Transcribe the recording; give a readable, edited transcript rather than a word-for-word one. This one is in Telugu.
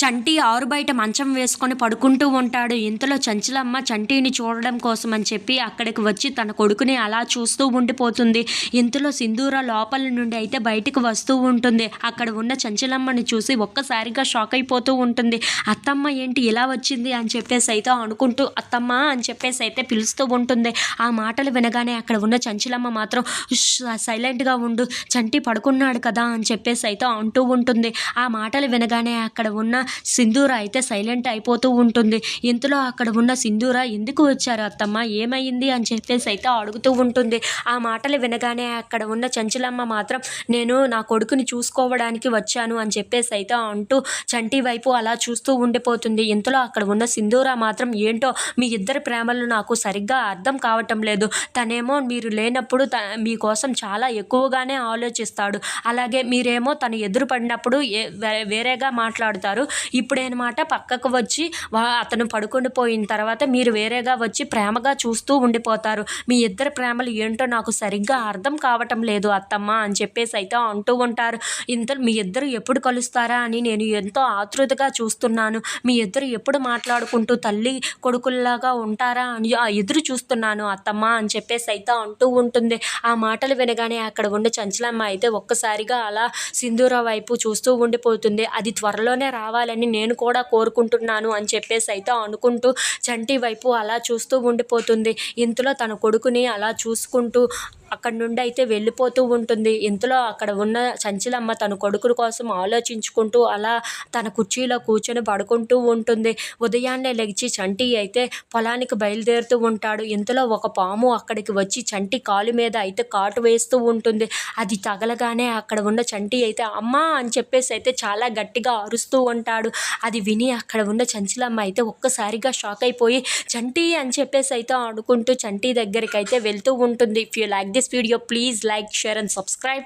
చంటి ఆరు బయట మంచం వేసుకొని పడుకుంటూ ఉంటాడు. ఇంతలో చంచలమ్మ చంటిని చూడడం కోసం అని చెప్పి అక్కడికి వచ్చి తన కొడుకుని అలా చూస్తూ ఉండిపోతుంది. ఇంతలో సింధూర లోపల నుండి అయితే బయటికి వస్తూ ఉంటుంది. అక్కడ ఉన్న చంచలమ్మని చూసి ఒక్కసారిగా షాక్ అయిపోతూ ఉంటుంది. అత్తమ్మ ఏంటి ఇలా వచ్చింది అని చెప్పేసి అయితే అనుకుంటూ అత్తమ్మ అని చెప్పేసి అయితే పిలుస్తూ ఉంటుంది. ఆ మాటలు వినగానే అక్కడ ఉన్న చంచలమ్మ మాత్రం సైలెంట్గా ఉండు, చంటి పడుకున్నాడు కదా అని చెప్పేసి అయితే అంటూ ఉంటుంది. ఆ మాటలు వినగానే అక్కడ ఉన్న సింధూర అయితే సైలెంట్ అయిపోతూ ఉంటుంది. ఇంతలో అక్కడ ఉన్న సింధూర ఎందుకు వచ్చారు అత్తమ్మ, ఏమైంది అని చెప్పేసి అయితే అడుగుతూ ఉంటుంది. ఆ మాటలు వినగానే అక్కడ ఉన్న చంచలమ్మ మాత్రం నేను నా కొడుకుని చూసుకోవడానికి వచ్చాను అని చెప్పేసి అయితే అంటూ చంటి వైపు అలా చూస్తూ ఉండిపోతుంది. ఇంతలో అక్కడ ఉన్న సింధూర మాత్రం ఏంటో మీ ఇద్దరి ప్రేమలు నాకు సరిగ్గా అర్థం కావటం లేదు. తనేమో మీరు లేనప్పుడు మీకోసం చాలా ఎక్కువగానే ఆలోచిస్తాడు, అలాగే మీరేమో తను ఎదురు పడినప్పుడు వేరేగా మాట్లాడుతారు. ఇప్పుడేనమాట పక్కకు వచ్చి అతను పడుకొని పోయిన తర్వాత మీరు వేరేగా వచ్చి ప్రేమగా చూస్తూ ఉండిపోతారు. మీ ఇద్దరి ప్రేమలు ఏంటో నాకు సరిగ్గా అర్థం కావటం లేదు అత్తమ్మ అని చెప్పేసి అయితే అంటూ ఉంటారు. మీ ఇద్దరు ఎప్పుడు కలుస్తారా అని నేను ఎంతో ఆతృతగా చూస్తున్నాను. మీ ఇద్దరు ఎప్పుడు మాట్లాడుకుంటూ తల్లి కొడుకుల్లాగా ఉంటారా అని ఎదురు చూస్తున్నాను అత్తమ్మ అని చెప్పేసి అయితే అంటూ ఉంటుంది. ఆ మాటలు వినగానే అక్కడ ఉన్న చంచలమ్మ అయితే ఒక్కసారిగా అలా సింధూర వైపు చూస్తూ ఉండిపోతుంది. అది త్వరలోనే రావాలని నేను కూడా కోరుకుంటున్నాను అని చెప్పేసి అయితే అనుకుంటూ చంటి వైపు అలా చూస్తూ ఉండిపోతుంది. ఇంతలో తన కొడుకుని అలా చూసుకుంటూ అక్కడి నుండి అయితే వెళ్ళిపోతూ ఉంటుంది. ఇంతలో అక్కడ ఉన్న చంచలమ్మ తన కొడుకుల కోసం ఆలోచించుకుంటూ అలా తన కుర్చీలో కూర్చొని పడుకుంటూ ఉంటుంది. ఉదయాన్నే లెగిచి చంటి అయితే పొలానికి బయలుదేరుతూ ఉంటాడు. ఇంతలో ఒక పాము అక్కడికి వచ్చి చంటి కాలు మీద అయితే కాటు వేస్తూ ఉంటుంది. అది తగలగానే అక్కడ ఉన్న చంటి అయితే అమ్మా అని చెప్పేసి అయితే చాలా గట్టిగా అరుస్తూ ఉంటాడు. అది విని అక్కడ ఉన్న చంచలమ్మ అయితే ఒక్కసారిగా షాక్ అయిపోయి చంటి అని చెప్పేసి అయితే అనుకుంటూ చంటి దగ్గరికి అయితే వెళ్తూ ఉంటుంది. If you like this video, please like, share and subscribe.